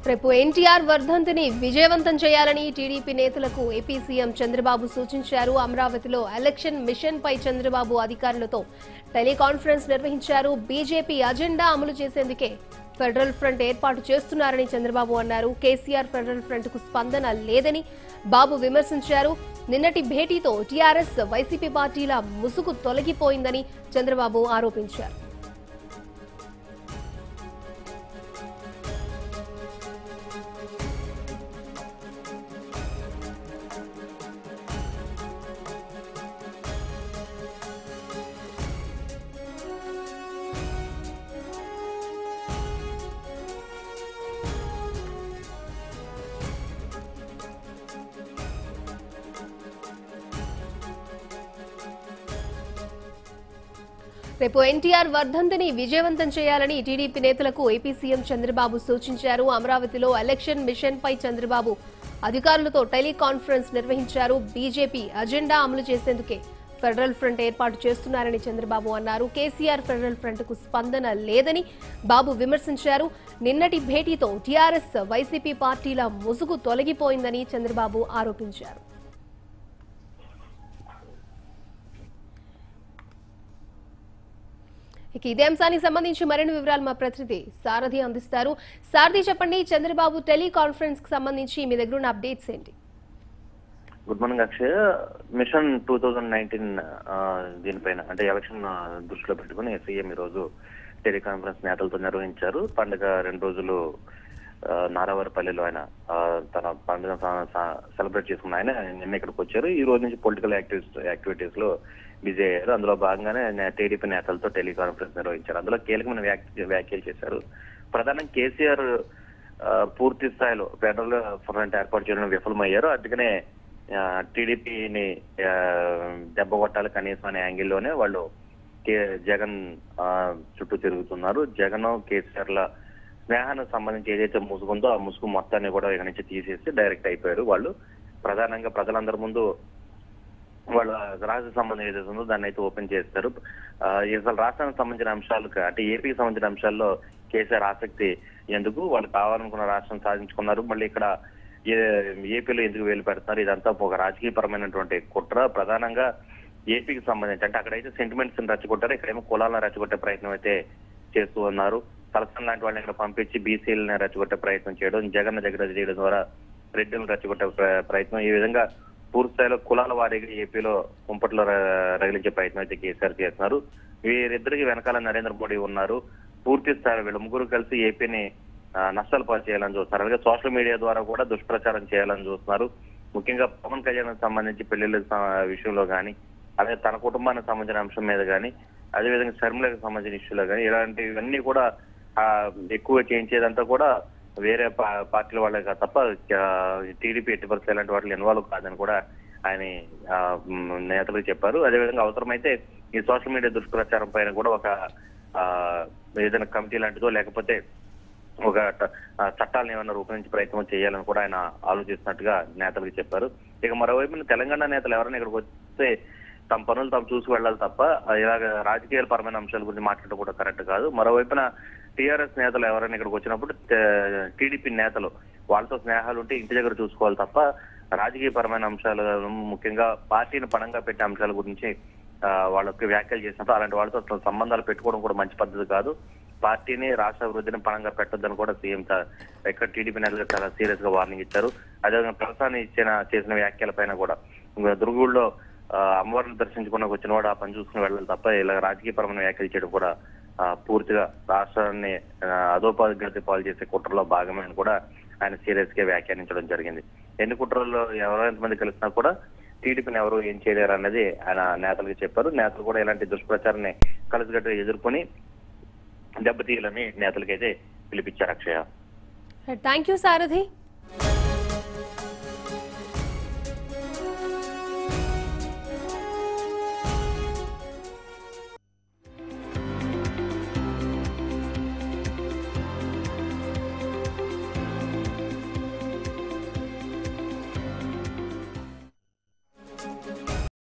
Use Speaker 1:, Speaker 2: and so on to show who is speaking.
Speaker 1: రేపు ఎన్టీఆర్ వర్ధంతిని విజయవంతం చేయాలని టీడీపీ నేతలకు ఏపీ సీఎం చంద్రబాబు సూచించారు. అమరావతిలో ఎలక్షన్ మిషన్ పై చంద్రబాబు అధికారులతో టెలికాన్ఫరెన్స్ నిర్వహించారు. బీజేపీ అజెండా అమలు చేసేందుకే ఫెడరల్ ఫ్రంట్ ఏర్పాటు చేస్తున్నారని చంద్రబాబు అన్నారు. కేసీఆర్ ఫెడరల్ ఫ్రంట్ కు స్పందన లేదని బాబు విమర్శించారు. నిన్నటి భేటీతో టీఆర్ఎస్ వైసీపీ పార్టీల ముసుగు తొలగిపోయిందని చంద్రబాబు ఆరోపించారు. రేపు ఎన్టీఆర్ వర్ధంతిని విజయవంతం చేయాలని టీడీపీ నేతలకు ఏపీ సీఎం చంద్రబాబు సూచించారు. అమరావతిలో ఎలక్షన్ మిషన్ పై చంద్రబాబు అధికారులతో టెలికాన్ఫరెన్స్ నిర్వహించారు. బీజేపీ అజెండా అమలు చేసేందుకే ఫెడరల్ ఫ్రంట్ ఏర్పాటు చేస్తున్నారని చంద్రబాబు అన్నారు. కేసీఆర్ ఫెడరల్ ఫ్రంట్ కు స్పందన లేదని బాబు విమర్శించారు. నిన్నటి భేటీతో టీఆర్ఎస్ వైసీపీ పార్టీల ముసుగు తొలగిపోయిందని చంద్రబాబు ఆరోపించారు. ఇదే అంశానికి సంబంధించి మరిన్ని వివరాలు మా ప్రతినిధి సారథి అందిస్తారు. సారథి చెప్పండి, చంద్రబాబు టెలికాన్ఫరెన్స్ కి సంబంధించి మీ దగ్గర ఉన్న అప్డేట్స్ ఏంటి?
Speaker 2: Good morning Akshay. మిషన్ 2019 దీనిపైన అంటే ఎలక్షన్ దృష్టిలో పెట్టుకుని సీఎం ఈ రోజు టెలికాన్ఫరెన్స్ నేతలతో నిర్వహించారు. పండుగ 2 రోజులు నారావారిపల్లిలో ఆయన తన పండుగ సెలబ్రేట్ చేసుకున్న ఆయన నిన్న ఇక్కడికి వచ్చారు. ఈ రోజు నుంచి పొలిటికల్ యాక్టివిటీస్ లో బిజీ అయ్యారు. అందులో భాగంగానే టీడీపీ నేతలతో టెలికాన్ఫరెన్స్ నిర్వహించారు. అందులో కీలకమైన వ్యాఖ్యలు చేశారు. ప్రధానంగా కేసీఆర్ పూర్తి స్థాయిలో ఫెడరల్ ఫ్రంట్ ఏర్పాటు చేయడం విఫలమయ్యారు. అందుకనే టీడీపీని దెబ్బ కొట్టాలి కనీసం అనే యాంగిల్లోనే వాళ్ళు జగన్ చుట్టూ తిరుగుతున్నారు. జగన్ కేసీఆర్ల స్నేహానికి సంబంధించి ఏదైతే ముసుగుందో ఆ ముసుగు మొత్తాన్ని కూడా ఇక్కడి నుంచి తీసేసి డైరెక్ట్ అయిపోయారు. వాళ్ళు ప్రధానంగా ప్రజలందరి ముందు వాళ్ళ రాష్ట్ర సంబంధం ఏదైతే ఉందో దాన్ని అయితే ఓపెన్ చేస్తారు. అసలు రాష్ట్రానికి సంబంధించిన అంశాలు అంటే ఏపీకి సంబంధించిన అంశాల్లో కేసీఆర్ ఆసక్తి ఎందుకు, వాళ్ళు కావాలనుకున్న రాష్ట్రం సాధించుకున్నారు, మళ్ళీ ఇక్కడ ఏపీలో ఎందుకు వేలు పెడుతున్నారు, ఇదంతా ఒక రాజకీయపరమైనటువంటి కుట్ర. ప్రధానంగా ఏపీకి సంబంధించి అంటే అక్కడైతే సెంటిమెంట్స్ రెచ్చగొట్టారు, ఇక్కడేమో కులాలను రెచ్చగొట్టే ప్రయత్నం అయితే చేస్తూ ఉన్నారు. తలసాని లాంటి వాళ్ళని ఇక్కడ పంపించి బీసీలను రెచ్చగొట్టే ప్రయత్నం చేయడం, జగన్ దగ్గర చేయడం ద్వారా రెడ్డిలను రెచ్చగొట్టే ప్రయత్నం, ఈ విధంగా పూర్తి స్థాయిలో కులాల వారీగా ఏపీలో కుంపట్లో రగిలించే ప్రయత్నం అయితే కేసీఆర్ చేస్తున్నారు. వీరిద్దరికి వెనకాల నరేంద్ర మోడీ ఉన్నారు. పూర్తి స్థాయిలో వీళ్ళు ముగ్గురు కలిసి ఏపీని నష్టాలు పాలు చేయాలని చూస్తున్నారు. అలాగే సోషల్ మీడియా ద్వారా కూడా దుష్ప్రచారం చేయాలని చూస్తున్నారు. ముఖ్యంగా పవన్ కళ్యాణ్ సంబంధించి పెళ్లిళ్ళ విషయంలో కానీ, అలాగే తన కుటుంబానికి సంబంధించిన అంశం మీద కానీ, అదేవిధంగా షర్మిలకు సంబంధించిన ఇష్యూలో కానీ ఇలాంటివన్నీ కూడా ఎక్కువ చేయించేదంతా కూడా వేరే పార్టీల వాళ్ళే కాదు తప్ప టీడీపీ ఎట్టి పరిస్థితులు ఇలాంటి వాటిలో ఇన్వాల్వ్ కాదని కూడా ఆయన నేతలకు చెప్పారు. అదేవిధంగా అవసరమైతే ఈ సోషల్ మీడియా దుష్ప్రచారం పైన కూడా ఒక ఏదైనా కమిటీ లాంటిదో లేకపోతే ఒక చట్టాలను ఏమైనా రూపొందించే ప్రయత్నం చేయాలని కూడా ఆయన ఆలోచిస్తున్నట్టుగా నేతలకు చెప్పారు. ఇక మరోవైపు తెలంగాణ నేతలు ఎవరైనా ఇక్కడికి వస్తే తమ పనులు తాము చూసి వెళ్ళాలి తప్ప ఇలాగ రాజకీయాల పరమైన అంశాల గురించి మాట్లాడటం కూడా కరెక్ట్ కాదు. మరోవైపున టీఆర్ఎస్ నేతలు ఎవరైనా ఇక్కడికి వచ్చినప్పుడు టీడీపీ నేతలు వాళ్ళతో స్నేహాలు ఉంటే ఇంటి దగ్గర చూసుకోవాలి తప్ప రాజకీయ పరమైన అంశాలు ముఖ్యంగా పార్టీని పణంగా పెట్టే అంశాల గురించి వాళ్ళకి వ్యాఖ్యలు చేసినప్పుడు అలాంటి వాళ్ళతో అసలు సంబంధాలు పెట్టుకోవడం కూడా మంచి పద్ధతి కాదు. పార్టీని రాష్ట్ర అభివృద్ధిని పణంగా పెట్టొద్దని కూడా సీఎం ఇక్కడ టీడీపీ నేతలు చాలా సీరియస్ గా వార్నింగ్ ఇచ్చారు. అదేవిధంగా ప్రసాద్ చేసిన వ్యాఖ్యల పైన కూడా దుర్గూళ్ళలో అమ్మవారిని దర్శించుకున్న వచ్చిన వాడు ఆ పని చూసుకుని వెళ్ళాలి తప్ప ఇలా రాజకీయపరమైన వ్యాఖ్యలు చేయడం కూడా పూర్తిగా రాష్ట్రాన్ని అధోపాధి పాలు చేసే కుట్రలో భాగమే అని కూడా ఆయన సీరియస్ గా వ్యాఖ్యానించడం జరిగింది. ఎన్ని కుట్రల్లో ఎంతమంది కలిసినా కూడా టీడీపీని ఎవరు ఏం చేయలేరు అన్నది ఆయన నేతలకు చెప్పారు. నేతలు కూడా ఇలాంటి దుష్ప్రచారాన్ని కలిసికట్టుగా ఎదుర్కొని దెబ్బతీయాలని నేతలకైతే పిలిపించారు. అక్షయ,
Speaker 1: థ్యాంక్ యూ సారథి.